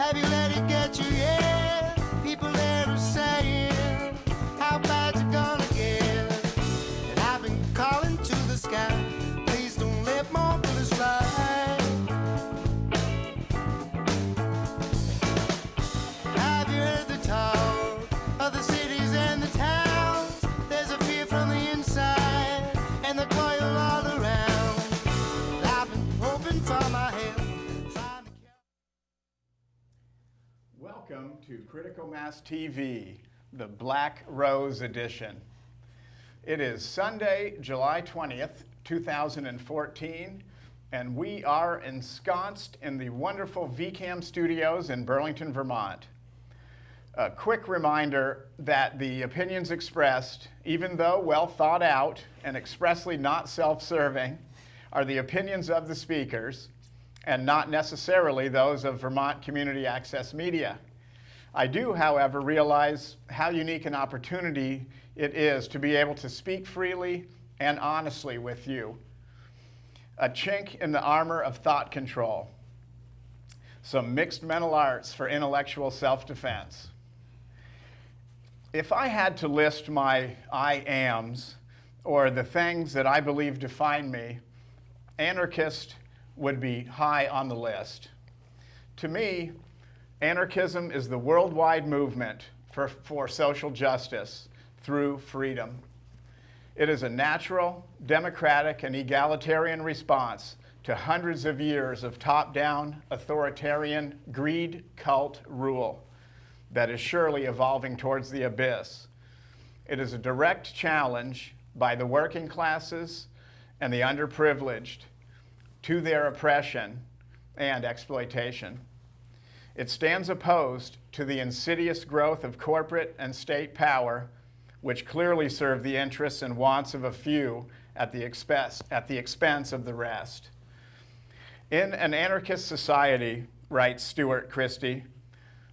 Have you let it get you yet? People there are saying, how bad's it gonna get? And I've been calling to the sky, please don't let more bullets fly. Have you heard the talk of the cities and the towns? There's a fear from the inside and the coil all around. I've been hoping for my help. Welcome to Critical Mass TV, the Black Rose edition. It is Sunday, July 20th, 2014, and we are ensconced in the wonderful VCAM studios in Burlington, Vermont. A quick reminder that the opinions expressed, even though well thought out and expressly not self-serving, are the opinions of the speakers and not necessarily those of Vermont Community Access Media. I do, however, realize how unique an opportunity it is to be able to speak freely and honestly with you. A chink in the armor of thought control. Some mixed mental arts for intellectual self-defense. If I had to list my I ams, or the things that I believe define me, anarchist would be high on the list. To me, anarchism is the worldwide movement for social justice through freedom. It is a natural, democratic, and egalitarian response to hundreds of years of top-down, authoritarian, greed cult rule that is surely evolving towards the abyss. It is a direct challenge by the working classes and the underprivileged to their oppression and exploitation. It stands opposed to the insidious growth of corporate and state power, which clearly serve the interests and wants of a few at the expense of the rest. In an anarchist society, writes Stuart Christie,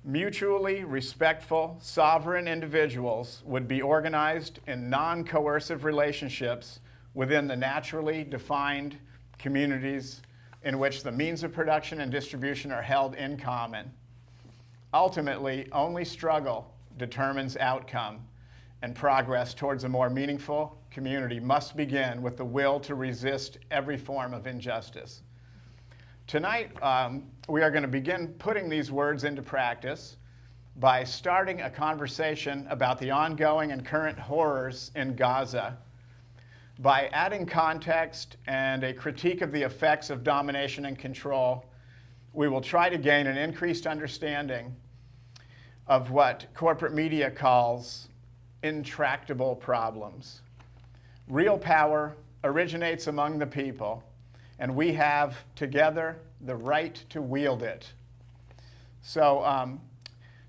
mutually respectful, sovereign individuals would be organized in non-coercive relationships within the naturally defined communities in which the means of production and distribution are held in common. Ultimately, only struggle determines outcome, and progress towards a more meaningful community must begin with the will to resist every form of injustice. Tonight, we are going to begin putting these words into practice by starting a conversation about the ongoing and current horrors in Gaza, by adding context and a critique of the effects of domination and control. We will try to gain an increased understanding of what corporate media calls intractable problems. Real power originates among the people, and we have, together, the right to wield it. So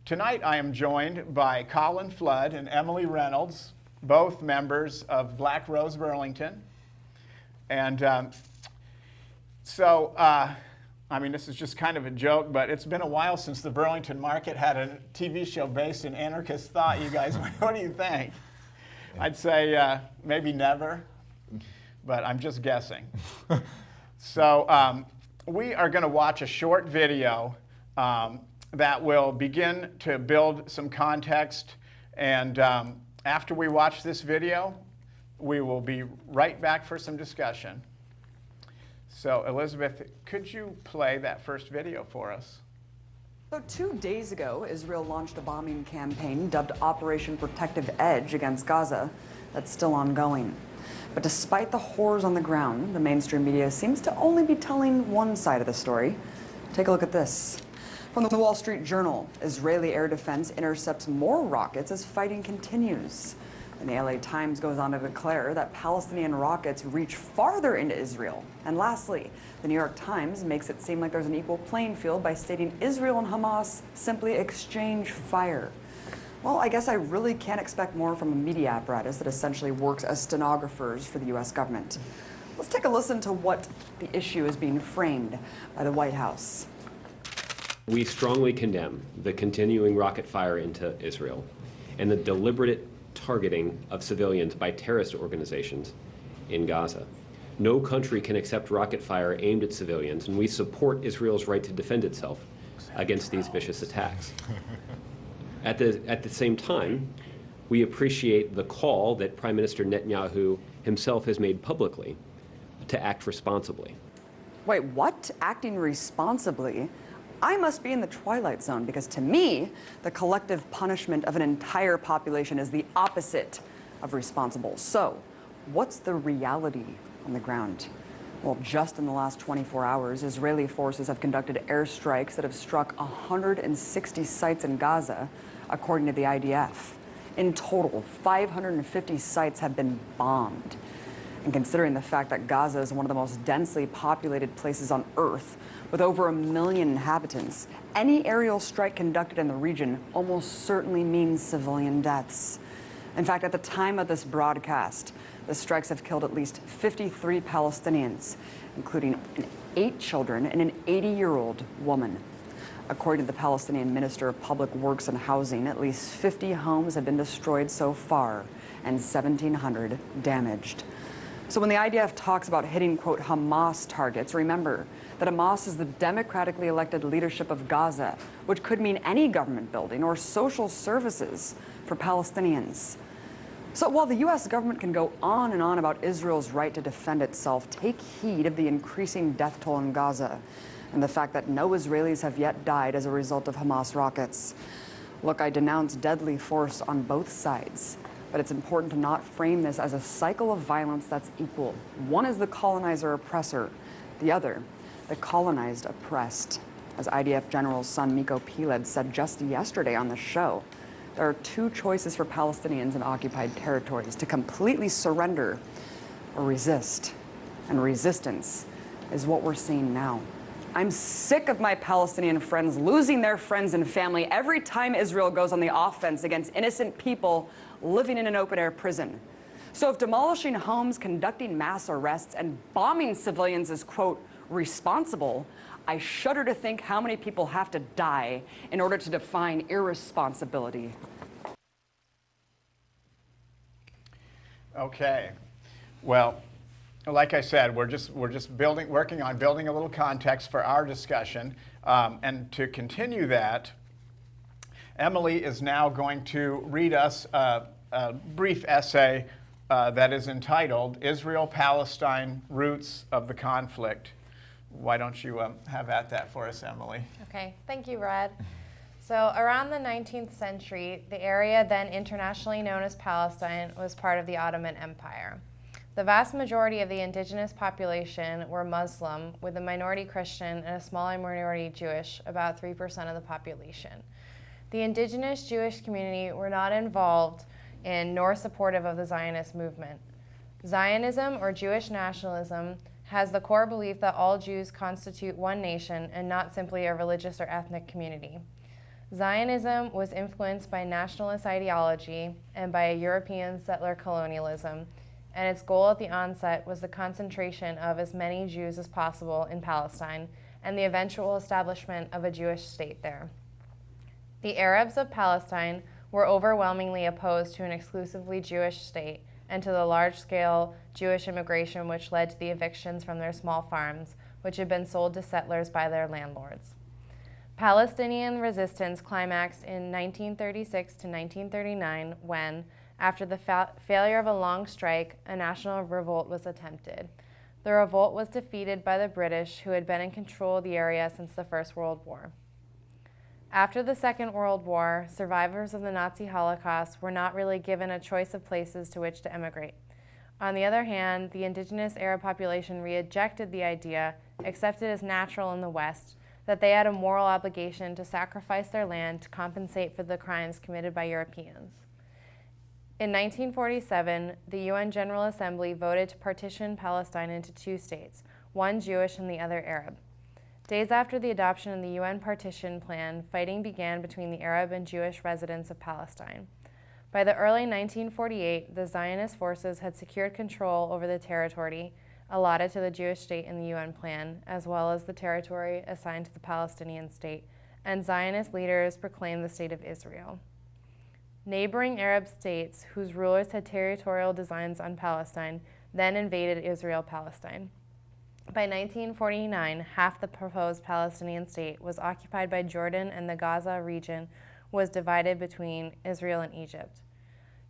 tonight I am joined by Colin Flood and Emily Reynolds, both members of Black Rose Burlington. And I mean, this is just kind of a joke, but it's been a while since the Burlington Market had a TV show based in anarchist thought. You guys, what do you think? I'd say maybe never, but I'm just guessing. So we are going to watch a short video that will begin to build some context, and after we watch this video, we will be right back for some discussion. So Elizabeth, could you play that first video for us? So 2 days ago, Israel launched a bombing campaign dubbed Operation Protective Edge against Gaza that's still ongoing. But despite the horrors on the ground, the mainstream media seems to only be telling one side of the story. Take a look at this. From the Wall Street Journal, Israeli air defense intercepts more rockets as fighting continues. And the LA Times goes on to declare that Palestinian rockets reach farther into Israel. And lastly, the New York Times makes it seem like there's an equal playing field by stating Israel and Hamas simply exchange fire. Well, I guess I really can't expect more from a media apparatus that essentially works as stenographers for the U.S. government. Let's take a listen to what the issue is being framed by the White House. We strongly condemn the continuing rocket fire into Israel and the deliberate targeting of civilians by terrorist organizations in Gaza. No country can accept rocket fire aimed at civilians, and we support Israel's right to defend itself against these vicious attacks. At the same time, we appreciate the call that Prime Minister Netanyahu himself has made publicly to act responsibly. Wait, what? Acting responsibly? I must be in the twilight zone, because to me, the collective punishment of an entire population is the opposite of responsible. So, what's the reality on the ground? Well, just in the last 24 hours, Israeli forces have conducted airstrikes that have struck 160 sites in Gaza, according to the IDF. In total, 550 sites have been bombed. And considering the fact that Gaza is one of the most densely populated places on Earth, with over 1 million inhabitants, any aerial strike conducted in the region almost certainly means civilian deaths. In fact, at the time of this broadcast, the strikes have killed at least 53 Palestinians, including 8 children and an 80-year-old woman. According to the Palestinian Minister of Public Works and Housing, at least 50 homes have been destroyed so far and 1,700 damaged. So when the IDF talks about hitting, quote, Hamas targets, remember that Hamas is the democratically elected leadership of Gaza, which could mean any government building or social services for Palestinians. So while the U.S. government can go on and on about Israel's right to defend itself, take heed of the increasing death toll in Gaza and the fact that no Israelis have yet died as a result of Hamas rockets. Look, I denounce deadly force on both sides, but it's important to not frame this as a cycle of violence that's equal. One is the colonizer-oppressor, the other, the colonized oppressed. As IDF General's son Miko Piled said just yesterday on the show, there are 2 choices for Palestinians in occupied territories: to completely surrender or resist. And resistance is what we're seeing now. I'm sick of my Palestinian friends losing their friends and family every time Israel goes on the offense against innocent people living in an open-air prison. So if demolishing homes, conducting mass arrests, and bombing civilians is, quote, responsible, I shudder to think how many people have to die in order to define irresponsibility. Okay. Well, like I said, we're just working on building a little context for our discussion. And to continue that, Emily is now going to read us a brief essay that is entitled Israel-Palestine Roots of the Conflict. Why don't you have at that for us, Emily? Okay, thank you, Red. So around the 19th century, the area then internationally known as Palestine was part of the Ottoman Empire. The vast majority of the indigenous population were Muslim, with a minority Christian and a smaller minority Jewish, about 3% of the population. The indigenous Jewish community were not involved in nor supportive of the Zionist movement. Zionism, or Jewish nationalism, has the core belief that all Jews constitute one nation and not simply a religious or ethnic community. Zionism was influenced by nationalist ideology and by European settler colonialism, and its goal at the onset was the concentration of as many Jews as possible in Palestine and the eventual establishment of a Jewish state there. The Arabs of Palestine were overwhelmingly opposed to an exclusively Jewish state and to the large-scale Jewish immigration which led to the evictions from their small farms, which had been sold to settlers by their landlords. Palestinian resistance climaxed in 1936 to 1939 when, after the failure of a long strike, a national revolt was attempted. The revolt was defeated by the British, who had been in control of the area since the First World War. After the Second World War, survivors of the Nazi Holocaust were not really given a choice of places to which to emigrate. On the other hand, the indigenous Arab population rejected the idea, accepted as natural in the West, that they had a moral obligation to sacrifice their land to compensate for the crimes committed by Europeans. In 1947, the UN General Assembly voted to partition Palestine into 2 states, one Jewish and the other Arab. Days after the adoption of the UN partition plan, fighting began between the Arab and Jewish residents of Palestine. By the early 1948, the Zionist forces had secured control over the territory allotted to the Jewish state in the UN plan, as well as the territory assigned to the Palestinian state, and Zionist leaders proclaimed the State of Israel. Neighboring Arab states, whose rulers had territorial designs on Palestine, then invaded Israel-Palestine. By 1949, half the proposed Palestinian state was occupied by Jordan, and the Gaza region was divided between Israel and Egypt.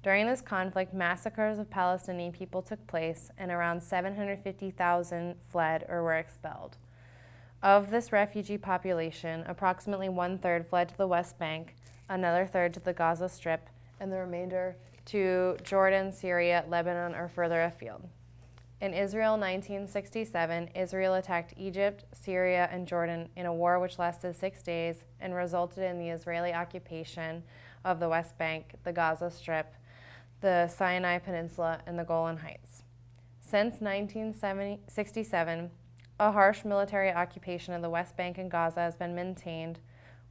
During this conflict, massacres of Palestinian people took place, and around 750,000 fled or were expelled. Of this refugee population, approximately one-third fled to the West Bank, another third to the Gaza Strip, and the remainder to Jordan, Syria, Lebanon, or further afield. In Israel 1967, Israel attacked Egypt, Syria, and Jordan in a war which lasted 6 days and resulted in the Israeli occupation of the West Bank, the Gaza Strip, the Sinai Peninsula, and the Golan Heights. Since 1967, a harsh military occupation of the West Bank and Gaza has been maintained,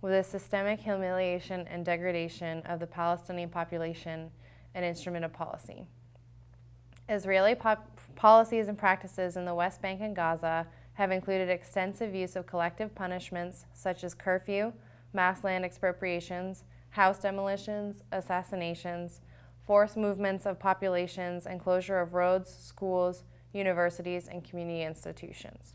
with a systemic humiliation and degradation of the Palestinian population an instrument of policy. Israeli policies and practices in the West Bank and Gaza have included extensive use of collective punishments such as curfew, mass land expropriations, house demolitions, assassinations, forced movements of populations, and closure of roads, schools, universities, and community institutions.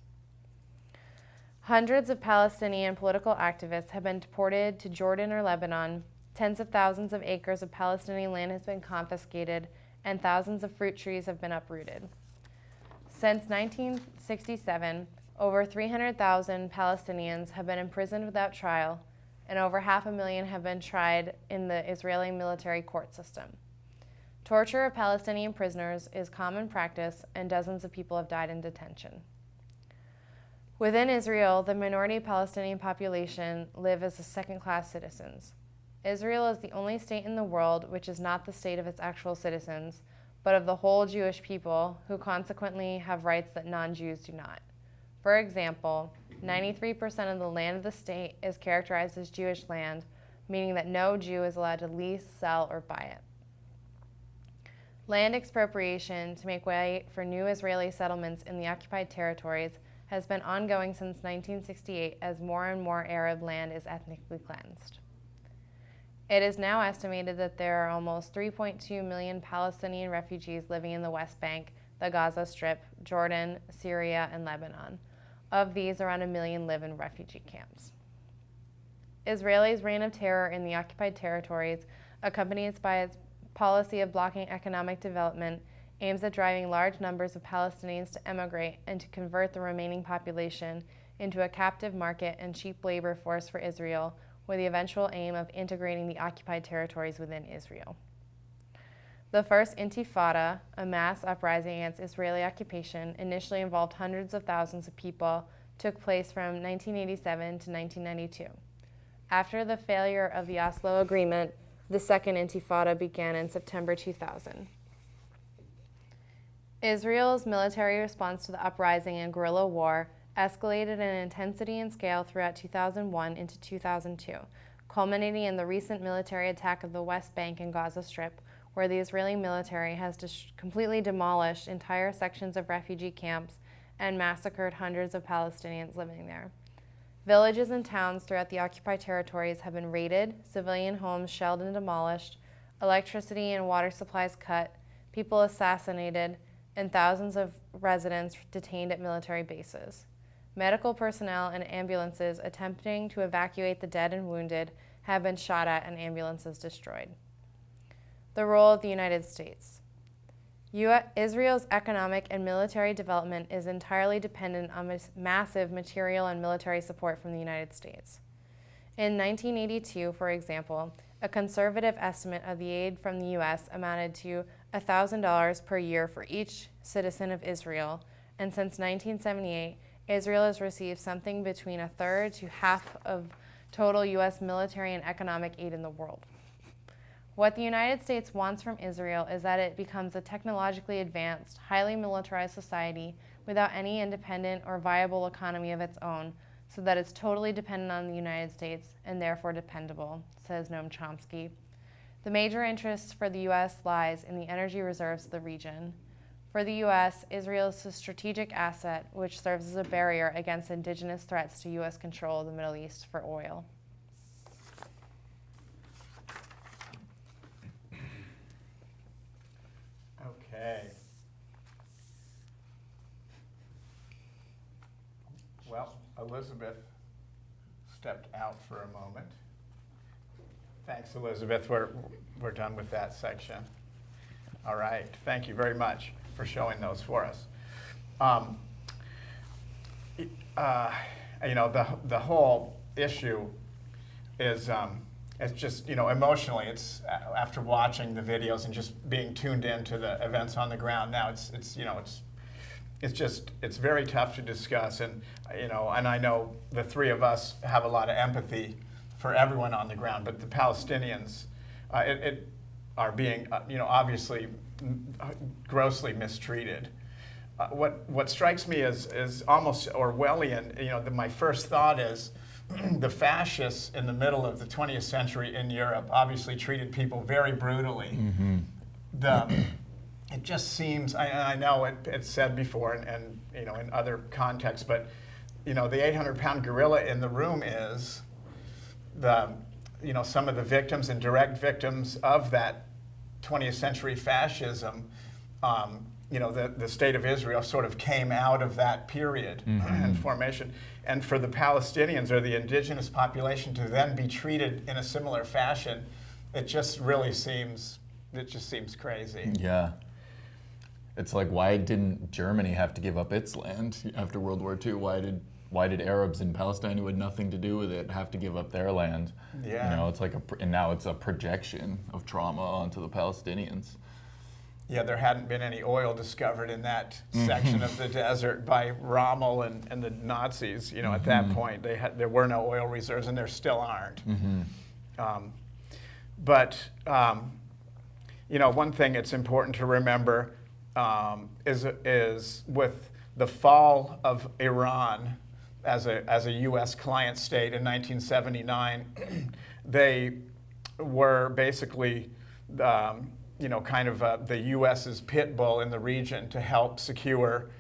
Hundreds of Palestinian political activists have been deported to Jordan or Lebanon. Tens of thousands of acres of Palestinian land has been confiscated, and thousands of fruit trees have been uprooted. Since 1967, over 300,000 Palestinians have been imprisoned without trial, and over 500,000 have been tried in the Israeli military court system. Torture of Palestinian prisoners is common practice, and dozens of people have died in detention. Within Israel, the minority Palestinian population live as second-class citizens. Israel is the only state in the world which is not the state of its actual citizens, but of the whole Jewish people, who consequently have rights that non-Jews do not. For example, 93% of the land of the state is characterized as Jewish land, meaning that no Jew is allowed to lease, sell, or buy it. Land expropriation to make way for new Israeli settlements in the occupied territories has been ongoing since 1968 as more and more Arab land is ethnically cleansed. It is now estimated that there are almost 3.2 million Palestinian refugees living in the West Bank, the Gaza Strip, Jordan, Syria, and Lebanon. Of these, around 1 million live in refugee camps. Israel's reign of terror in the occupied territories, accompanied by its policy of blocking economic development, aims at driving large numbers of Palestinians to emigrate and to convert the remaining population into a captive market and cheap labor force for Israel, with the eventual aim of integrating the occupied territories within Israel. The first Intifada, a mass uprising against Israeli occupation, initially involved hundreds of thousands of people, took place from 1987 to 1992. After the failure of the Oslo Agreement, the second Intifada began in September 2000. Israel's military response to the uprising and guerrilla war escalated in intensity and scale throughout 2001 into 2002, culminating in the recent military attack of the West Bank and Gaza Strip, where the Israeli military has completely demolished entire sections of refugee camps and massacred hundreds of Palestinians living there. Villages and towns throughout the occupied territories have been raided, civilian homes shelled and demolished, electricity and water supplies cut, people assassinated, and thousands of residents detained at military bases. Medical personnel and ambulances attempting to evacuate the dead and wounded have been shot at and ambulances destroyed. The role of the United States. Israel's economic and military development is entirely dependent on massive material and military support from the United States. In 1982, for example, a conservative estimate of the aid from the U.S. amounted to $1,000 per year for each citizen of Israel, and since 1978, Israel has received something between a third to half of total U.S. military and economic aid in the world. What the United States wants from Israel is that it becomes a technologically advanced, highly militarized society without any independent or viable economy of its own, so that it's totally dependent on the United States and therefore dependable, says Noam Chomsky. The major interest for the U.S. lies in the energy reserves of the region. For the U.S., Israel is a strategic asset which serves as a barrier against indigenous threats to U.S. control of the Middle East for oil. Okay. Well, Elizabeth stepped out for a moment. Thanks, Elizabeth. We're done with that section. All right. Thank you very much for showing those for us. The whole issue is it's just, emotionally, it's after watching the videos and just being tuned into the events on the ground now, it's very tough to discuss, and I know the three of us have a lot of empathy for everyone on the ground, but the Palestinians are being obviously grossly mistreated. What strikes me is almost Orwellian. My first thought is the fascists in the middle of the 20th century in Europe obviously treated people very brutally. Mm-hmm. It just seems, I know it's said before and in other contexts, but the 800-pound gorilla in the room is some of the victims and direct victims of that 20th century fascism. The state of Israel sort of came out of that period and formation. And for the Palestinians or the indigenous population to then be treated in a similar fashion, it just seems crazy. Yeah. It's like, why didn't Germany have to give up its land after World War II? Why did Arabs in Palestine who had nothing to do with it have to give up their land? Yeah. It's like and now it's a projection of trauma onto the Palestinians. Yeah, there hadn't been any oil discovered in that section of the desert by Rommel and the Nazis. At that point, there were no oil reserves, and there still aren't. One thing it's important to remember is with the fall of Iran as a U.S. client state in 1979, they were basically the U.S.'s pit bull in the region to help secure,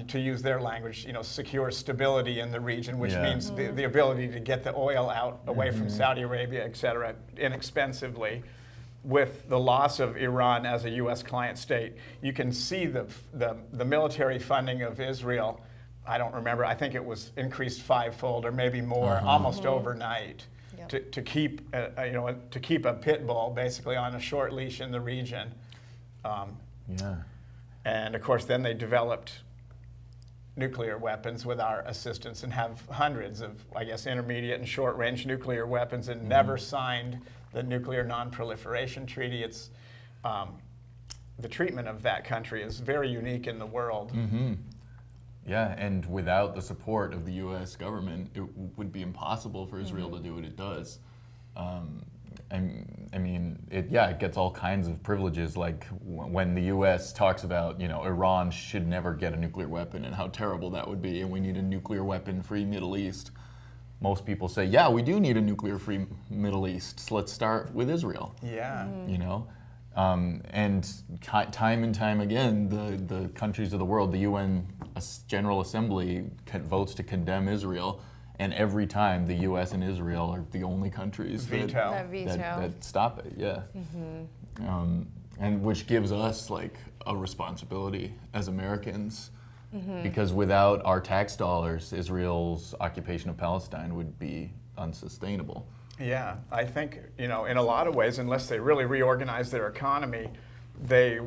to use their language, secure stability in the region, which means the ability to get the oil out away from Saudi Arabia, et cetera, inexpensively. With the loss of Iran as a U.S. client state, you can see the military funding of Israel. I don't remember. I think it was increased fivefold or maybe more, almost overnight. Yep. To keep a pit bull basically on a short leash in the region. And of course, then they developed nuclear weapons with our assistance and have hundreds of, intermediate and short-range nuclear weapons and never signed the Nuclear Non-Proliferation Treaty. It's the treatment of that country is very unique in the world. Yeah, and without the support of the U.S. government, it would be impossible for Israel to do what it does. It gets all kinds of privileges, like when the U.S. talks about, Iran should never get a nuclear weapon and how terrible that would be, and we need a nuclear weapon-free Middle East. Most people say, yeah, we do need a nuclear-free Middle East, so let's start with Israel. Yeah. And time and time again, the countries of the world, the UN General Assembly votes to condemn Israel, and every time the U.S. and Israel are the only countries that stop it. Yeah, and which gives us like a responsibility as Americans, because without our tax dollars, Israel's occupation of Palestine would be unsustainable. Yeah, I think, in a lot of ways, unless they really reorganize their economy, they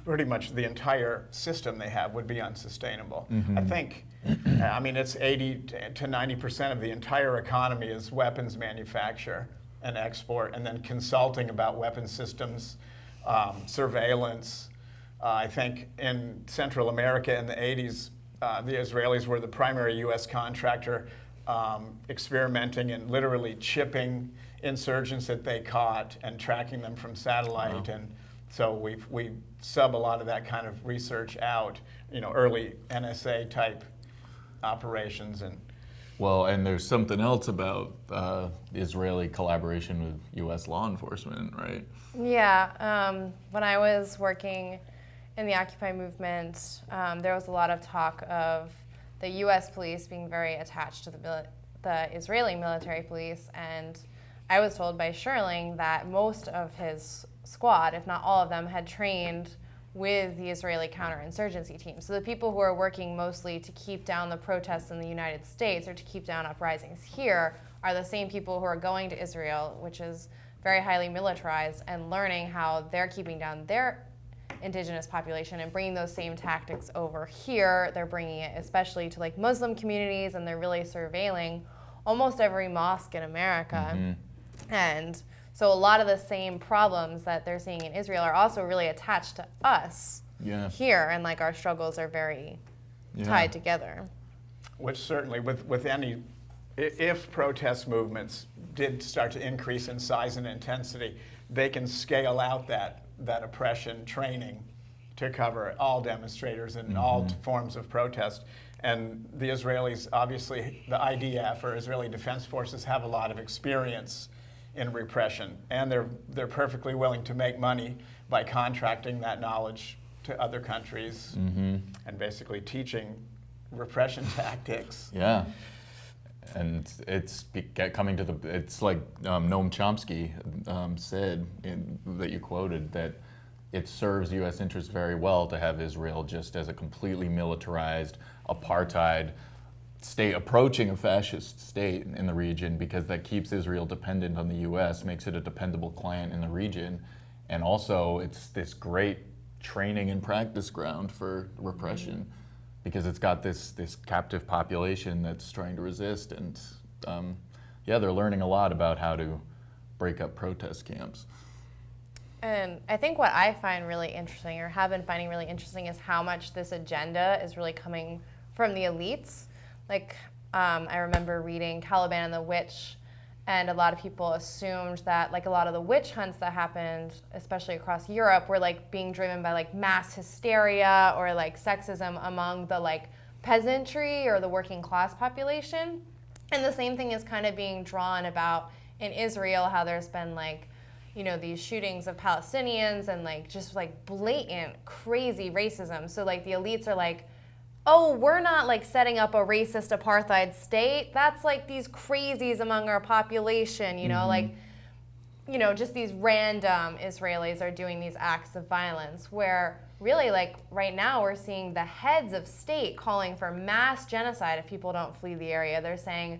pretty much the entire system they have would be unsustainable. I think, it's 80 to 90% of the entire economy is weapons manufacture and export, and then consulting about weapons systems, surveillance. I think in Central America in the 80s, the Israelis were the primary U.S. contractor, experimenting and literally chipping insurgents that they caught and tracking them from satellite. Wow. And so we sub a lot of that kind of research out, early NSA type operations. And there's something else about Israeli collaboration with U.S. law enforcement, right? Yeah, when I was working in the Occupy movement, there was a lot of talk of the U.S. police being very attached to the Israeli military police, and I was told by Sherling that most of his squad, if not all of them, had trained with the Israeli counterinsurgency team. So the people who are working mostly to keep down the protests in the United States or to keep down uprisings here are the same people who are going to Israel, which is very highly militarized, and learning how they're keeping down their indigenous population and bringing those same tactics over here. They're bringing it especially to like Muslim communities, and they're really surveilling almost every mosque in America. And so a lot of the same problems that they're seeing in Israel are also really attached to us here, and like our struggles are very tied together. Which certainly with any, if protest movements did start to increase in size and intensity, they can scale out that oppression training to cover all demonstrators and all forms of protest. And the Israelis, obviously, the IDF, or Israeli Defense Forces, have a lot of experience in repression, and they're perfectly willing to make money by contracting that knowledge to other countries and basically teaching repression tactics. Yeah. And it's coming to it's like Noam Chomsky said that you quoted, that it serves U.S. interests very well to have Israel just as a completely militarized apartheid state, approaching a fascist state in the region, because that keeps Israel dependent on the U.S., makes it a dependable client in the region, and also it's this great training and practice ground for repression, because it's got this captive population that's trying to resist, and they're learning a lot about how to break up protest camps. And I think what I find really interesting, or have been finding really interesting, is how much this agenda is really coming from the elites. Like, I remember reading Caliban and the Witch, and a lot of people assumed that like a lot of the witch hunts that happened, especially across Europe, were like being driven by like mass hysteria or like sexism among the like peasantry or the working class population. And the same thing is kind of being drawn about in Israel, how there's been like, you know, these shootings of Palestinians and like just like blatant crazy racism. So like the elites are like, oh, we're not like setting up a racist apartheid state. That's like these crazies among our population, you know, like, you know, just these random Israelis are doing these acts of violence, where really like right now we're seeing the heads of state calling for mass genocide if people don't flee the area. They're saying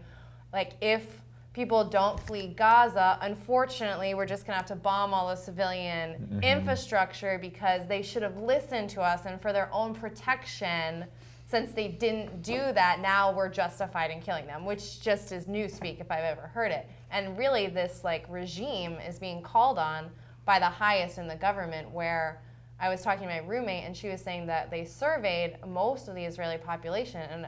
like, if people don't flee Gaza, unfortunately, we're just gonna have to bomb all the civilian infrastructure, because they should have listened to us, and for their own protection, since they didn't do that, now we're justified in killing them, which just is newspeak if I've ever heard it. And really this like regime is being called on by the highest in the government, where I was talking to my roommate and she was saying that they surveyed most of the Israeli population, and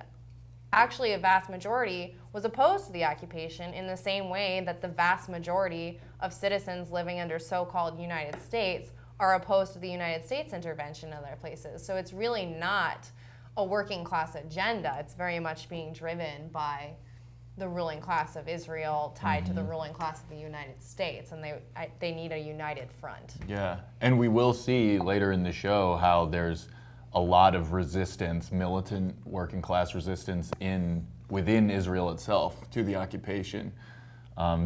actually a vast majority was opposed to the occupation, in the same way that the vast majority of citizens living under so-called United States are opposed to the United States intervention in other places. So it's really not a working class agenda. It's very much being driven by the ruling class of Israel tied to the ruling class of the United States, and they need a united front. Yeah, and we will see later in the show how there's a lot of resistance, militant working class resistance within Israel itself to the occupation.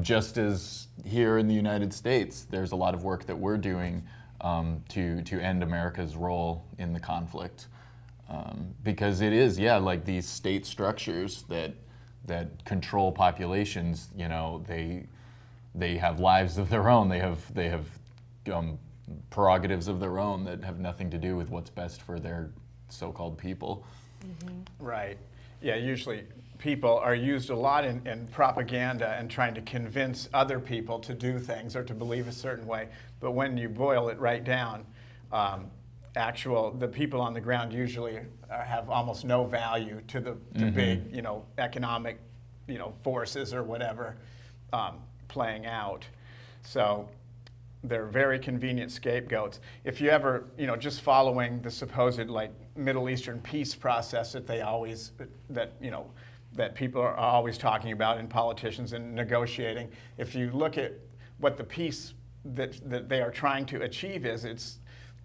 Just as here in the United States, there's a lot of work that we're doing to end America's role in the conflict. Because it is, like these state structures that control populations. You know, they have lives of their own. They have prerogatives of their own that have nothing to do with what's best for their so-called people. Right. Yeah. Usually, people are used a lot in propaganda and trying to convince other people to do things or to believe a certain way. But when you boil it right down, the people on the ground usually have almost no value to the big, economic, forces or whatever playing out. So they're very convenient scapegoats. If you ever, just following the supposed like Middle Eastern peace process that that people are always talking about in politicians and negotiating, if you look at what the peace that they are trying to achieve is,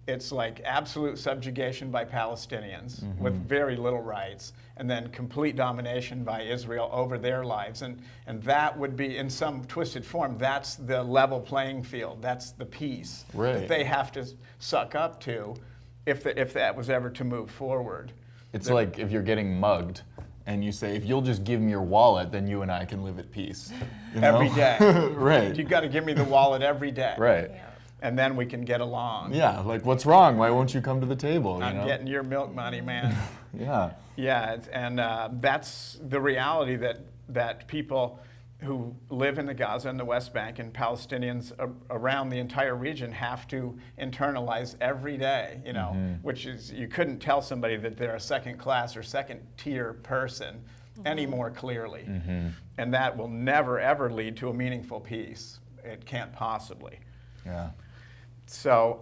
it's like absolute subjugation by Palestinians with very little rights, and then complete domination by Israel over their lives. And that would be, in some twisted form, that's the level playing field. That's the peace that they have to suck up to if that was ever to move forward. It's like if you're getting mugged and you say, if you'll just give me your wallet, then you and I can live at peace. You know? Every day. Right. You got to give me the wallet every day. Right. Yeah. And then we can get along. Yeah, like what's wrong? Why won't you come to the table? I'm you know? getting your milk money, man. Yeah. Yeah, and that's the reality that people who live in the Gaza and the West Bank and Palestinians around the entire region have to internalize every day, you know, which is, you couldn't tell somebody that they're a second class or second tier person any more clearly. And that will never, ever lead to a meaningful peace. It can't possibly. Yeah. So,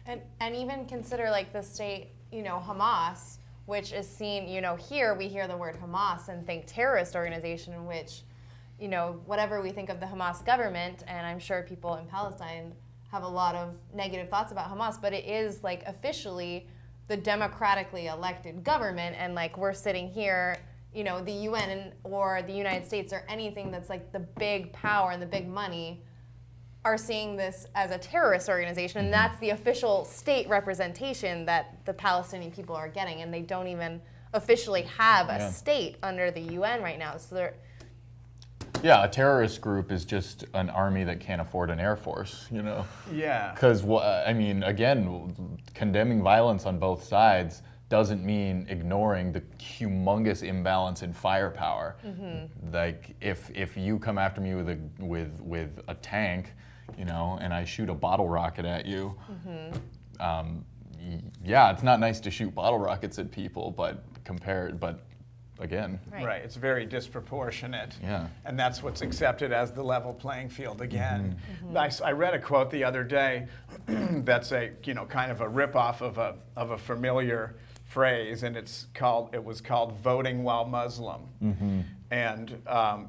And even consider like the state, you know, Hamas, which is seen, you know, here we hear the word Hamas and think terrorist organization, in which, you know, whatever we think of the Hamas government, and I'm sure people in Palestine have a lot of negative thoughts about Hamas, but it is like officially the democratically elected government, and like we're sitting here, you know, the UN or the United States or anything that's like the big power and the big money are seeing this as a terrorist organization, and that's the official state representation that the Palestinian people are getting, and they don't even officially have a state under the UN right now. So they're Yeah, a terrorist group is just an army that can't afford an air force, you know? yeah. Because, I mean, again, condemning violence on both sides doesn't mean ignoring the humongous imbalance in firepower. Like, if you come after me with a tank, you know, and I shoot a bottle rocket at you, yeah, it's not nice to shoot bottle rockets at people, but again. Right, it's very disproportionate. Yeah. And that's what's accepted as the level playing field again. I read a quote the other day that's a, you know, kind of a ripoff of a familiar phrase, and it was called voting while Muslim. And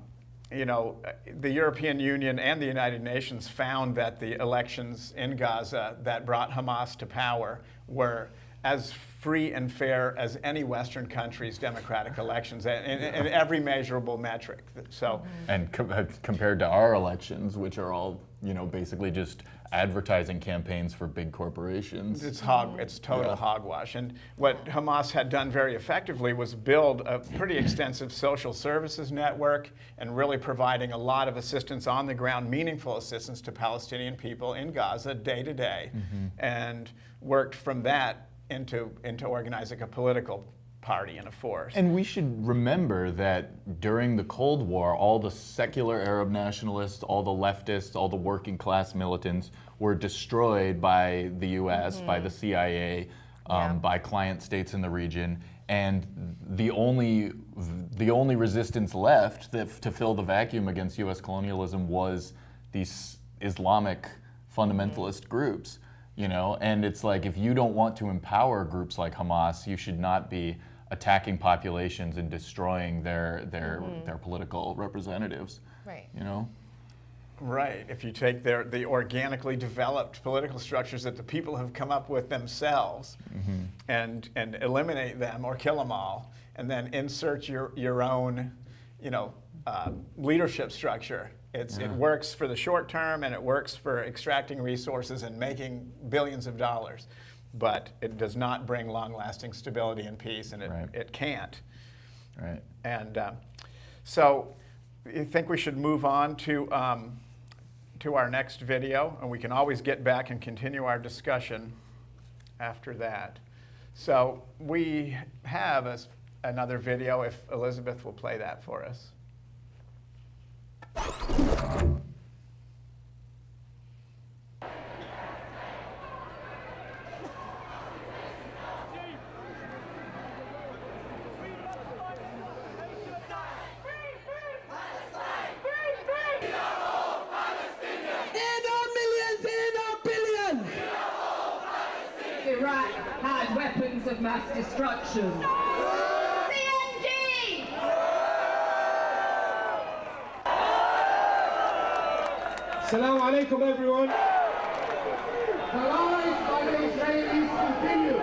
you know, the European Union and the United Nations found that the elections in Gaza that brought Hamas to power were as free and fair as any Western country's democratic elections in every measurable metric. So, And compared to our elections, which are all, you know, basically just advertising campaigns for big corporations. it's total hogwash. And what Hamas had done very effectively was build a pretty extensive social services network and really providing a lot of assistance on the ground, meaningful assistance to Palestinian people in Gaza day to day, and worked from that into organizing a political party and a force. And we should remember that during the Cold War, all the secular Arab nationalists, all the leftists, all the working class militants were destroyed by the US, by the CIA, by client states in the region. And the only resistance left to fill the vacuum against US colonialism was these Islamic fundamentalist groups. You know, and it's like, if you don't want to empower groups like Hamas, you should not be attacking populations and destroying their political representatives. right. You know? Right. If you take the organically developed political structures that the people have come up with themselves and eliminate them or kill them all, and then insert your own, you know, leadership structure. It works for the short term, and it works for extracting resources and making billions of dollars, but it does not bring long-lasting stability and peace, and it can't. Right. And so I think we should move on to our next video, and we can always get back and continue our discussion after that. So we have another video, if Elizabeth will play that for us. Iraq has weapons of mass destruction. Assalamu alaikum, everyone. The lies by the Israelis continue.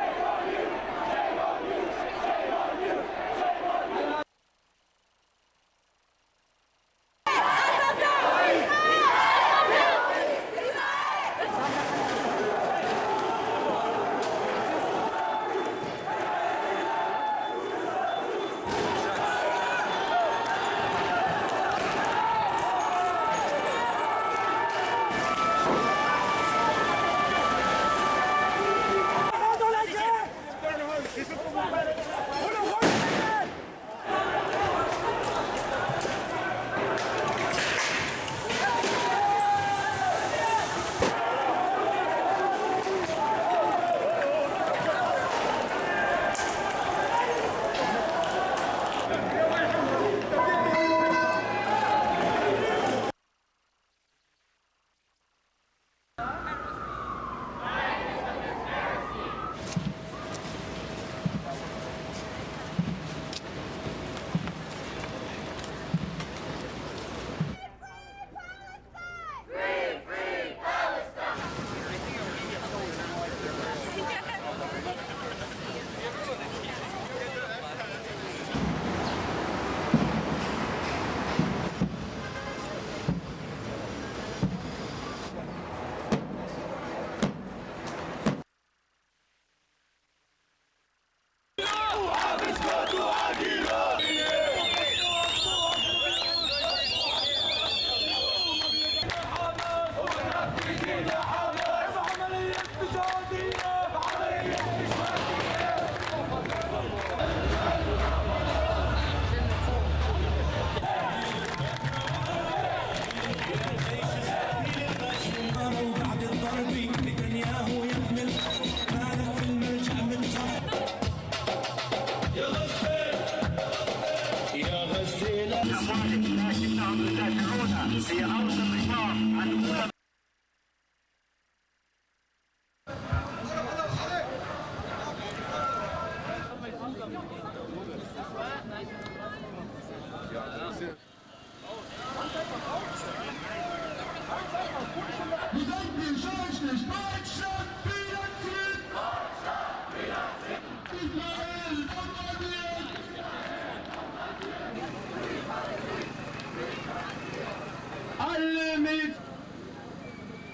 Alle mit!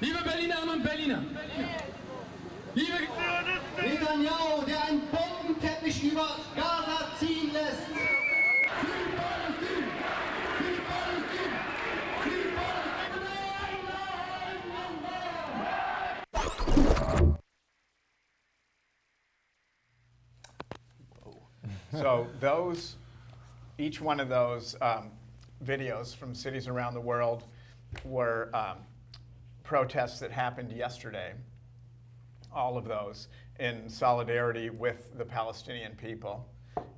Liebe Berlinerinnen und Berliner! Liebe Netanyahu, der einen Bombenteppich über Gaza ziehen lässt! So each one of those videos from cities around the world were protests that happened yesterday. All of those in solidarity with the Palestinian people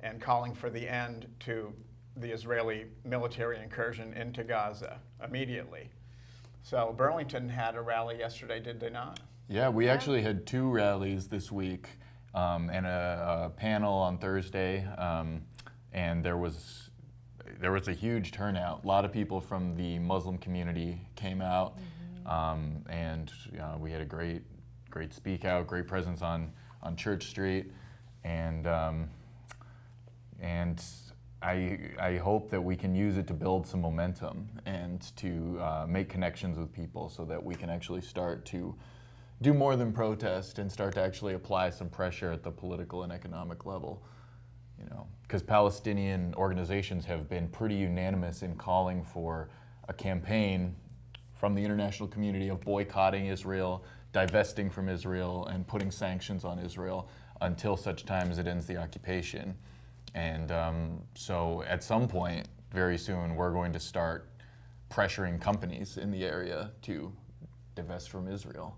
and calling for the end to the Israeli military incursion into Gaza immediately. So Burlington had a rally yesterday, did they not? Yeah, we actually had 2 rallies this week and a panel on Thursday, and there was a huge turnout. A lot of people from the Muslim community came out, and we had a great speak out, great presence on Church Street, and I hope that we can use it to build some momentum and to make connections with people so that we can actually start to do more than protest and start to actually apply some pressure at the political and economic level. Because Palestinian organizations have been pretty unanimous in calling for a campaign from the international community of boycotting Israel, divesting from Israel, and putting sanctions on Israel until such time as it ends the occupation. And so at some point, very soon, we're going to start pressuring companies in the area to divest from Israel.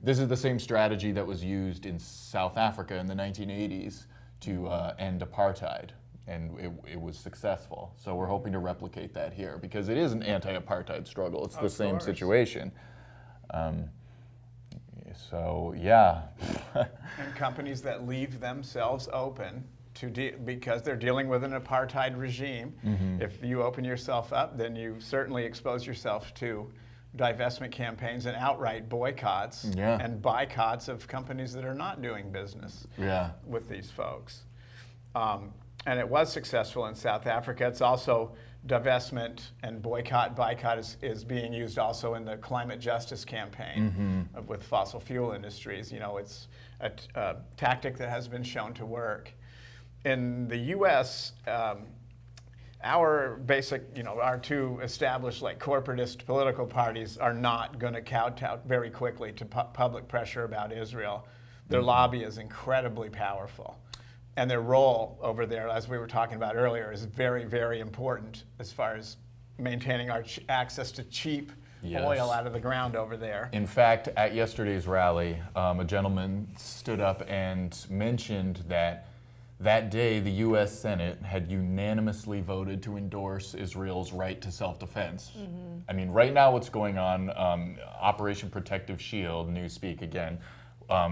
This is the same strategy that was used in South Africa in the 1980s to end apartheid, and it was successful. So we're hoping to replicate that here because it is an anti-apartheid struggle. It's the same situation. So yeah. And companies that leave themselves open because they're dealing with an apartheid regime. If you open yourself up, then you certainly expose yourself to divestment campaigns and outright boycotts and boycotts of companies that are not doing business with these folks. And it was successful in South Africa. It's also divestment and boycott is being used also in the climate justice campaign with fossil fuel industries. It's a tactic that has been shown to work. In the U.S., our basic, our 2 established corporatist political parties are not going to kowtow very quickly to public pressure about Israel. Their lobby is incredibly powerful. And their role over there, as we were talking about earlier, is very, very important as far as maintaining our access to cheap oil out of the ground over there. In fact, at yesterday's rally, a gentleman stood up and mentioned that day, the U.S. Senate had unanimously voted to endorse Israel's right to self-defense. I mean, right now what's going on, Operation Protective Shield, Newspeak again,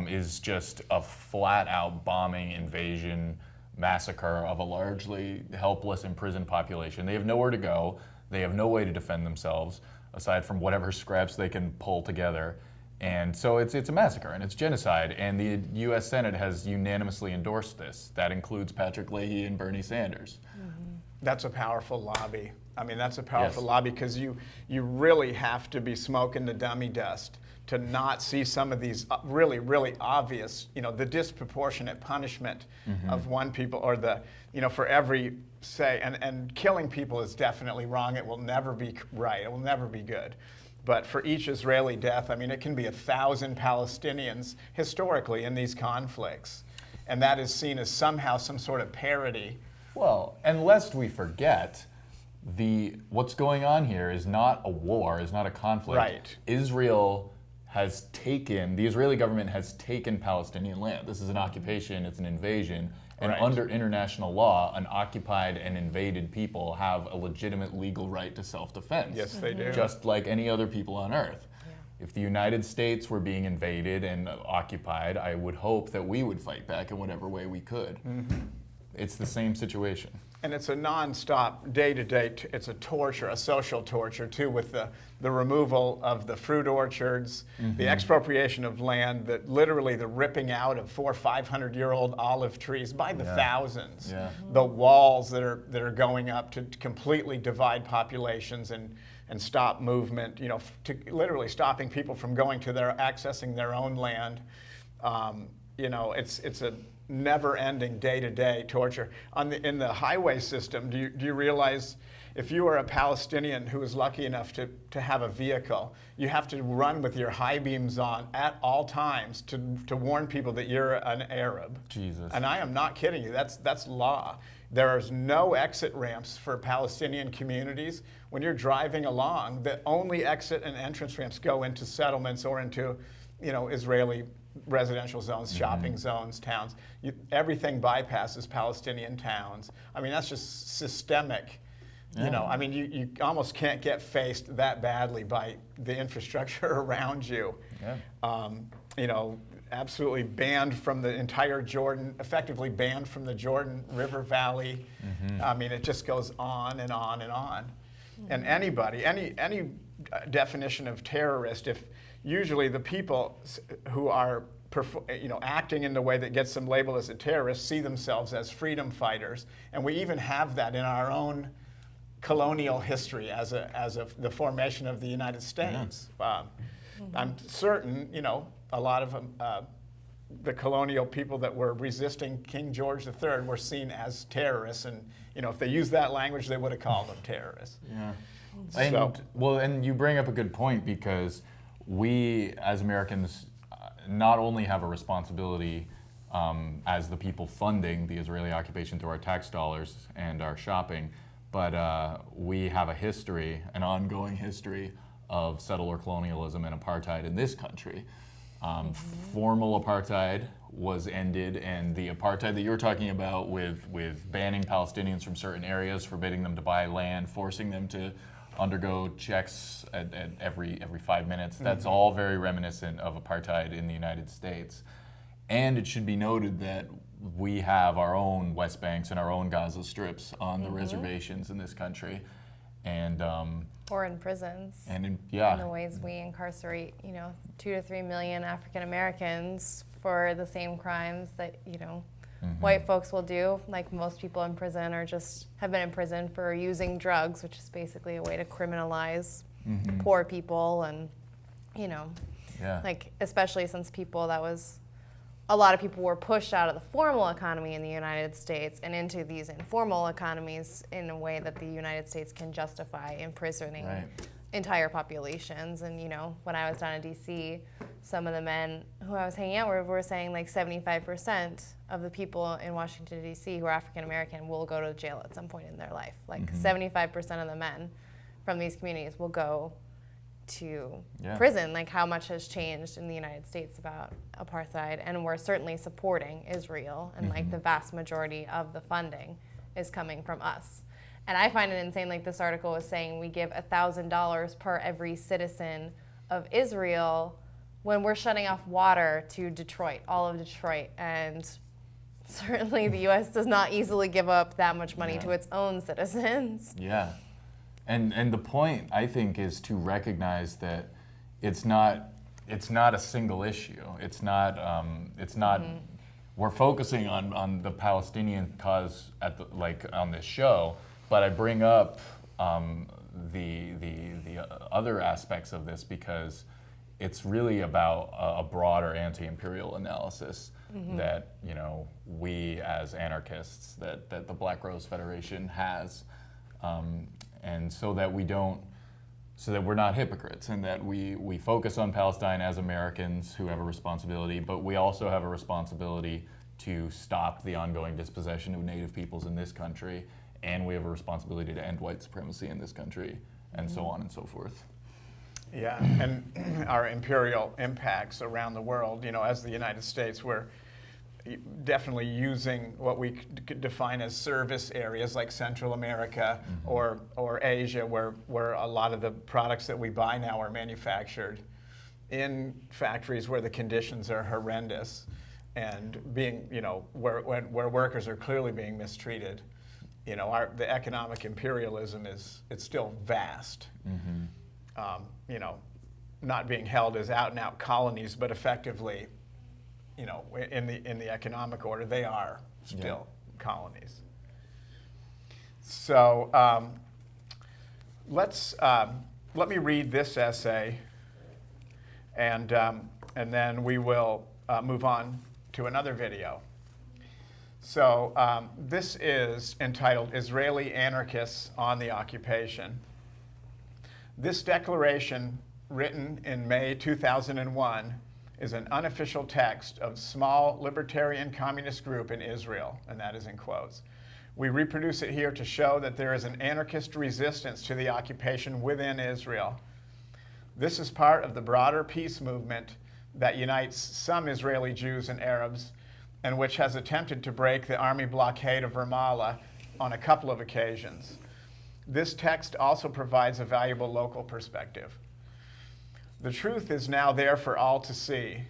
is just a flat-out bombing, invasion, massacre of a largely helpless imprisoned population. They have nowhere to go. They have no way to defend themselves, aside from whatever scraps they can pull together. And so it's a massacre and it's genocide, and the U.S. Senate has unanimously endorsed this. That includes Patrick Leahy and Bernie Sanders. That's a powerful lobby. I mean, that's a powerful lobby because you really have to be smoking the dummy dust to not see some of these really, really obvious, the disproportionate punishment of one people or for every and killing people is definitely wrong. It will never be right. It will never be good. But for each Israeli death, I mean, it can be 1,000 Palestinians historically in these conflicts. And that is seen as somehow some sort of parody. Well, and lest we forget, what's going on here is not a war, is not a conflict. Right. The Israeli government has taken Palestinian land. This is an occupation, it's an invasion, And Right. under international law, an occupied and invaded people have a legitimate legal right to self-defense. Yes, they do. Just like any other people on Earth. If the United States were being invaded and occupied, I would hope that we would fight back in whatever way we could. It's the same situation. And it's a nonstop, day-to-day, it's a torture, a social torture too, with the removal of the fruit orchards, the expropriation of land, that literally the ripping out of 400- or 500-year-old olive trees by the thousands, the walls that are going up to completely divide populations and stop movement, you know, to literally stopping people from going to accessing their own land. You know, it's a never-ending day-to-day torture. In the highway system, do you realize if you are a Palestinian who is lucky enough to have a vehicle, you have to run with your high beams on at all times to warn people that you're an Arab. Jesus. And I am not kidding you. That's law. There is no exit ramps for Palestinian communities. When you're driving along, the only exit and entrance ramps go into settlements or into, you know, Israeli residential zones, shopping zones, towns. Everything bypasses Palestinian towns. I mean, that's just systemic. You know, I mean, you almost can't get faced that badly by the infrastructure around you. You know, absolutely banned from the entire Jordan, effectively banned from the Jordan River Valley. I mean, it just goes on and on and on. And anybody, any definition of terrorist, if usually the people who are acting in the way that gets them labeled as a terrorist see themselves as freedom fighters, and we even have that in our own colonial history as the formation of the United States. I'm certain, you know, a lot of them, the colonial people that were resisting King George III were seen as terrorists, and you know, if they used that language, they would have called them terrorists. And you bring up a good point, because we as Americans not only have a responsibility as the people funding the Israeli occupation through our tax dollars and our shopping, but we have a history, an ongoing history of settler colonialism and apartheid in this country. Formal apartheid was ended, and the apartheid that you're talking about with banning Palestinians from certain areas, forbidding them to buy land, forcing them to undergo checks at every 5 minutes, that's all very reminiscent of apartheid in the United States. And it should be noted that we have our own West Banks and our own Gaza strips on the reservations in this country. And or in prisons. And in the ways we incarcerate, 2 to 3 million African Americans for the same crimes that, white folks will do. Like most people in prison have been in prison for using drugs, which is basically a way to criminalize poor people. And, like, especially since a lot of people were pushed out of the formal economy in the United States and into these informal economies in a way that the United States can justify imprisoning entire populations. And, when I was down in D.C., some of the men who I was hanging out with were saying like 75% of the people in Washington, D.C. who are African American will go to jail at some point in their life. Like 75% of the men from these communities will go to prison. Like, how much has changed in the United States about apartheid, and we're certainly supporting Israel, and like the vast majority of the funding is coming from us. And I find it insane, like this article was saying, we give $1,000 per every citizen of Israel when we're shutting off water to Detroit, all of Detroit. And certainly the U.S. does not easily give up that much money to its own citizens. And the point, I think, is to recognize that it's not a single issue. It's not we're focusing on the Palestinian cause on this show, but I bring up the other aspects of this because it's really about a broader anti-imperial analysis that we as anarchists, that the Black Rose Federation has. And so that we're not hypocrites, and that we focus on Palestine as Americans who have a responsibility, but we also have a responsibility to stop the ongoing dispossession of Native peoples in this country, and we have a responsibility to end white supremacy in this country, and so on and so forth. Yeah, and our imperial impacts around the world, as the United States, definitely using what we could define as service areas like Central America or Asia, where a lot of the products that we buy now are manufactured in factories where the conditions are horrendous and being, where workers are clearly being mistreated. The economic imperialism it's still vast. Not being held as out and out colonies, but effectively, in the economic order, they are still colonies. So let me read this essay, and then we will move on to another video. So this is entitled "Israeli Anarchists on the Occupation." This declaration, written in May 2001, is an unofficial text of small libertarian communist group in Israel, and that is in quotes. We reproduce it here to show that there is an anarchist resistance to the occupation within Israel. This is part of the broader peace movement that unites some Israeli Jews and Arabs, and which has attempted to break the army blockade of Ramallah on a couple of occasions. This text also provides a valuable local perspective. The truth is now there for all to see.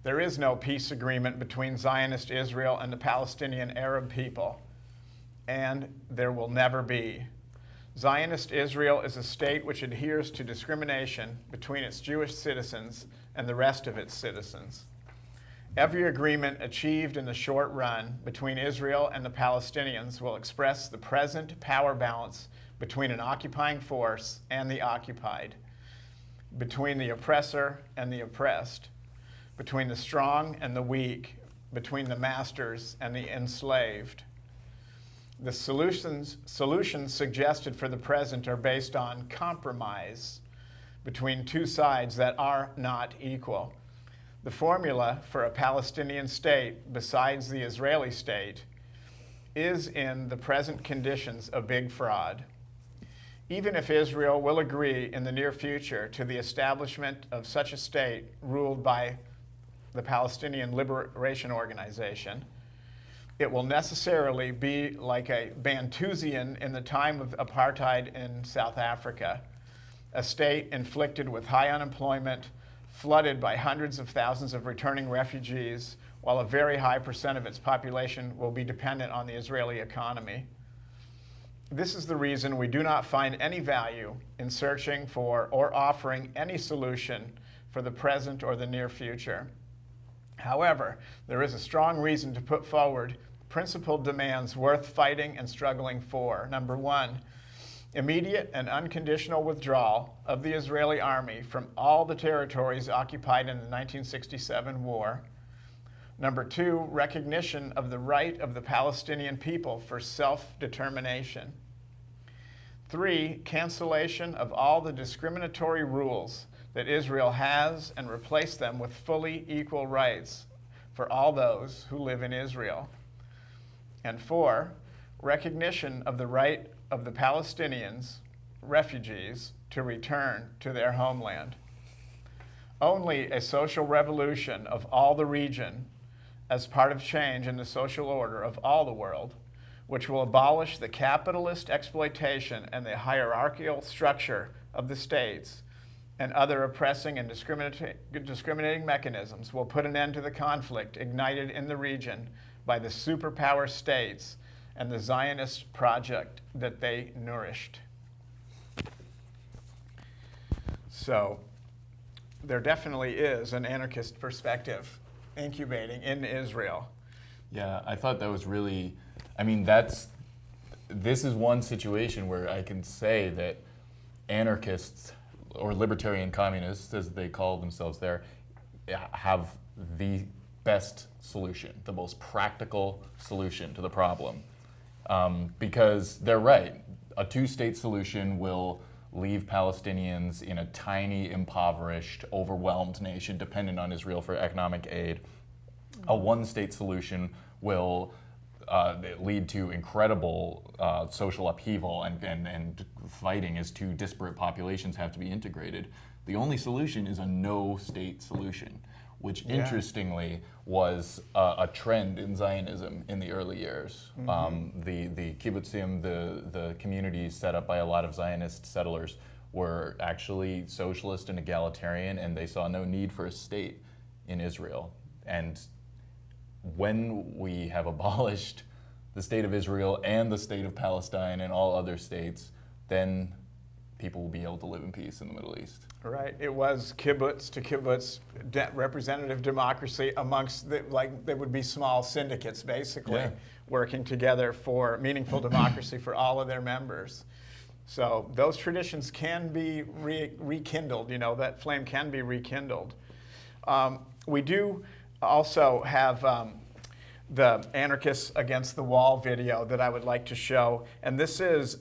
There is no peace agreement between Zionist Israel and the Palestinian Arab people, and there will never be. Zionist Israel is a state which adheres to discrimination between its Jewish citizens and the rest of its citizens. Every agreement achieved in the short run between Israel and the Palestinians will express the present power balance between an occupying force and the occupied, between the oppressor and the oppressed, between the strong and the weak, between the masters and the enslaved. The solutions suggested for the present are based on compromise between two sides that are not equal. The formula for a Palestinian state besides the Israeli state is in the present conditions a big fraud. Even if Israel will agree in the near future to the establishment of such a state ruled by the Palestinian Liberation Organization, it will necessarily be like a Banthusian in the time of apartheid in South Africa, a state inflicted with high unemployment, flooded by hundreds of thousands of returning refugees, while a very high percent of its population will be dependent on the Israeli economy. This is the reason we do not find any value in searching for or offering any solution for the present or the near future. However, there is a strong reason to put forward principled demands worth fighting and struggling for. Number one, immediate and unconditional withdrawal of the Israeli army from all the territories occupied in the 1967 war. Number two, recognition of the right of the Palestinian people for self-determination. Three, cancellation of all the discriminatory rules that Israel has and replace them with fully equal rights for all those who live in Israel. And four, recognition of the right of the Palestinians, refugees, to return to their homeland. Only a social revolution of all the region as part of change in the social order of all the world, which will abolish the capitalist exploitation and the hierarchical structure of the states and other oppressing and discriminating mechanisms, will put an end to the conflict ignited in the region by the superpower states and the Zionist project that they nourished. So there definitely is an anarchist perspective incubating in Israel. Yeah, I thought that was really, this is one situation where I can say that anarchists, or libertarian communists, as they call themselves there, have the best solution, the most practical solution to the problem. Because they're right, a two-state solution will leave Palestinians in a tiny, impoverished, overwhelmed nation dependent on Israel for economic aid. A one-state solution will lead to incredible social upheaval and fighting as two disparate populations have to be integrated. The only solution is a no-state solution, which interestingly was a trend in Zionism in the early years. The kibbutzim, the communities set up by a lot of Zionist settlers, were actually socialist and egalitarian, and they saw no need for a state in Israel. And when we have abolished the state of Israel and the state of Palestine and all other states, then people will be able to live in peace in the Middle East. Right. It was kibbutz to kibbutz, representative democracy amongst there would be small syndicates basically working together for meaningful democracy for all of their members. So those traditions can be rekindled. You know, that flame can be rekindled. We do also have the Anarchists Against the Wall video that I would like to show, and this is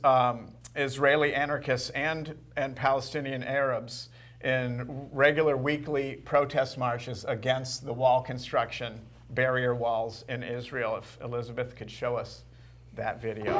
Israeli anarchists and Palestinian Arabs in regular weekly protest marches against the wall construction, barrier walls in Israel. If Elizabeth could show us that video.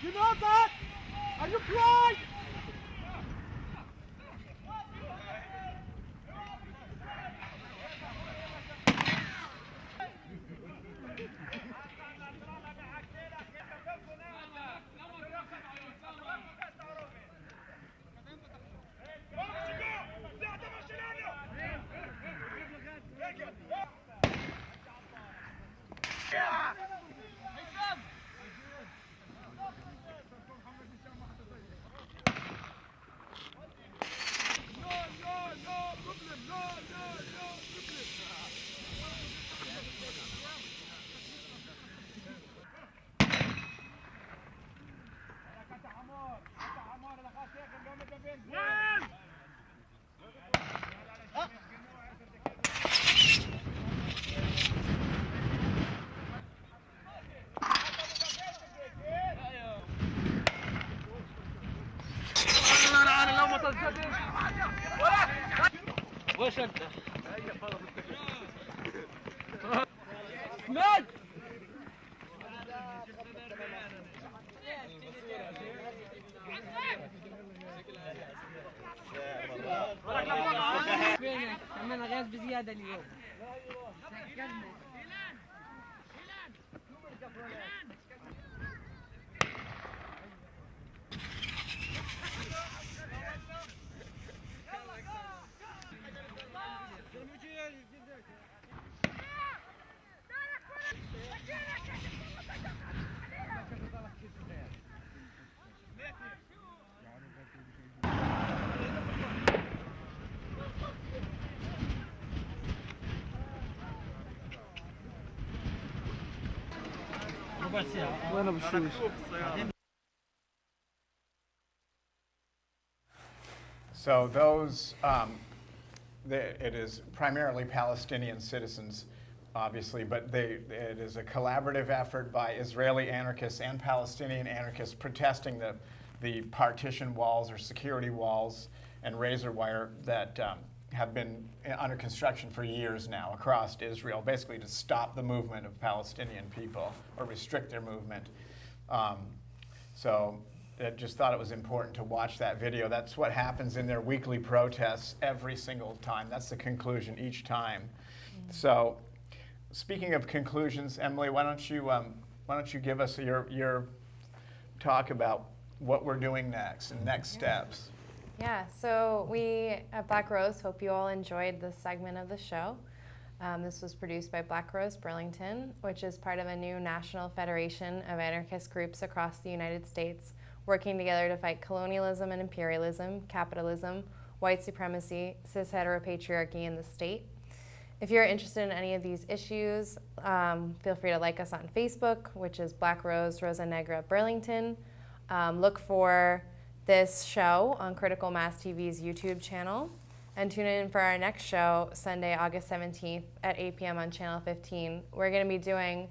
You know that? Are you blind? أحمد فينك؟ عملنا غاز بزيادة اليوم. وانا بالشوش. So those, it is primarily Palestinian citizens, obviously, but it is a collaborative effort by Israeli anarchists and Palestinian anarchists protesting the partition walls or security walls and razor wire that have been under construction for years now across Israel, basically to stop the movement of Palestinian people or restrict their movement. So I just thought it was important to watch that video. That's what happens in their weekly protests every single time. That's the conclusion each time. So speaking of conclusions, Emily, why don't you give us your talk about what we're doing next and next steps? Yeah, so we at Black Rose hope you all enjoyed this segment of the show. This was produced by Black Rose Burlington, which is part of a new national federation of anarchist groups across the United States, working together to fight colonialism and imperialism, capitalism, white supremacy, cis heteropatriarchy in the state. If you're interested in any of these issues, feel free to like us on Facebook, which is Black Rose Rosa Negra Burlington. Look for this show on Critical Mass TV's YouTube channel, and tune in for our next show, Sunday, August 17th at 8 p.m. on Channel 15. We're going to be doing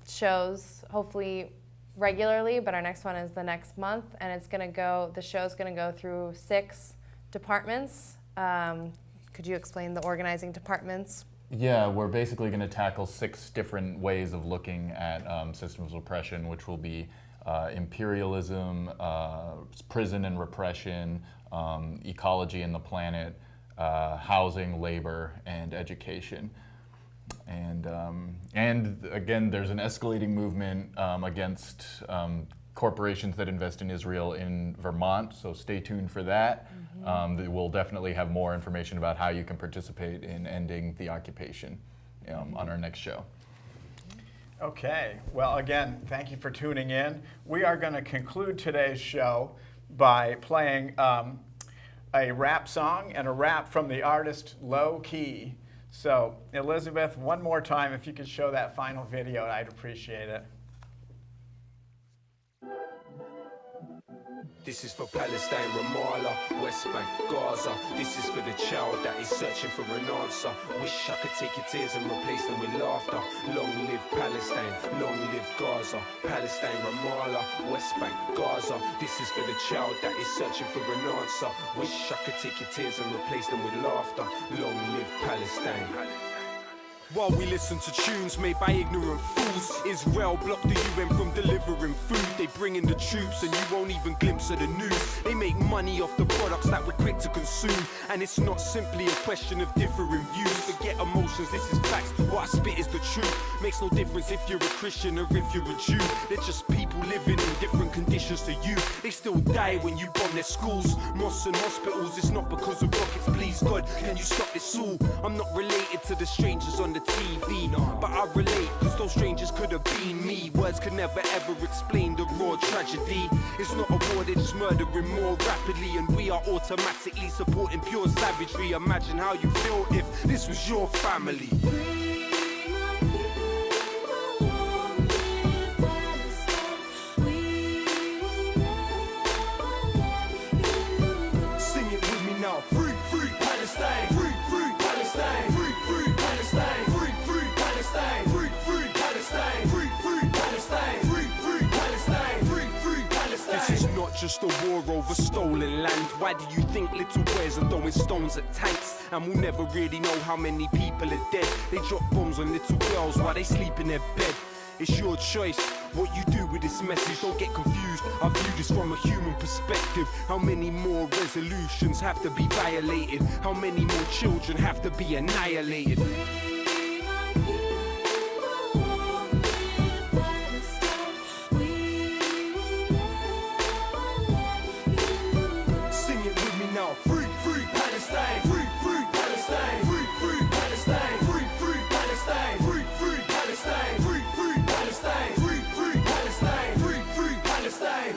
shows, hopefully regularly, but our next one is the next month, and the show's going to go through 6 departments. Could you explain the organizing departments? Yeah, we're basically going to tackle 6 different ways of looking at systems of oppression, which will be imperialism, prison and repression, ecology and the planet, housing, labor, and education. And again, there's an escalating movement against corporations that invest in Israel in Vermont, so stay tuned for that. We'll definitely have more information about how you can participate in ending the occupation on our next show. Okay, well again, thank you for tuning in. We are going to conclude today's show by playing a rap song and a rap from the artist Low Key. So Elizabeth, one more time, if you could show that final video, I'd appreciate it. This is for Palestine, Ramallah, West Bank, Gaza. This is for the child that is searching for an answer. Wish I could take your tears and replace them with laughter. Long live Palestine, long live Gaza. Palestine, Ramallah, West Bank, Gaza. This is for the child that is searching for an answer. Wish I could take your tears and replace them with laughter. Long live Palestine. While we listen to tunes made by ignorant fools, Israel blocked the UN from delivering food. They bring in the troops and you won't even glimpse of the news. They make money off the products that we're quick to consume. And it's not simply a question of differing views. Forget emotions, this is facts. What I spit is the truth. Makes no difference if you're a Christian or if you're a Jew. They're just people living in different conditions to you. They still die when you bomb their schools, mosques and hospitals. It's not because of rockets, please God, can you stop this all? I'm not related to the strangers on the TV, but I relate, cause those strangers could have been me. Words could never ever explain the raw tragedy. It's not a war, they're just murdering more rapidly, and we are automatically supporting pure savagery. Imagine how you feel if this was your family. Sing it with me now. Free, free Palestine. Free, free Palestine. Free, free Palestine. Free, free Palestine. Free, free Palestine. Free, free Palestine. Free, free Palestine. Free, free Palestine. This is not just a war over stolen land. Why do you think little boys are throwing stones at tanks? and we'll never really know how many people are dead. They drop bombs on little girls while they sleep in their bed. It's your choice what you do with this message. Don't get confused, I view this from a human perspective. How many more resolutions have to be violated? How many more children have to be annihilated? Sing it with me now. Free, free Palestine. Free, free Palestine. Free, free Palestine. Free, free Palestine. Free, free Palestine. Free, free Palestine. Free, free Palestine. Free, free Palestine.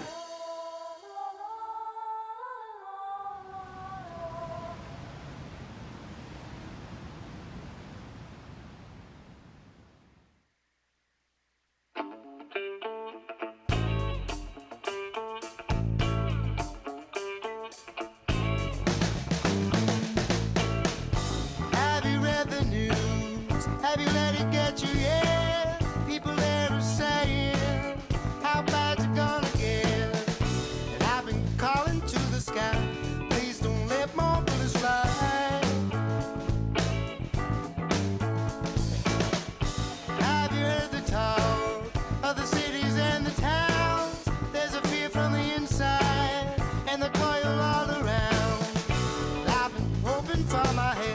Have you read the news? Have you let it get you? Yeah, people there are saying how bad you're gonna get. And I've been calling to the sky, please don't let more bullets fly. Have you heard the talk of the cities and the towns? There's a fear from the inside and the coil all around. I've been hoping for my head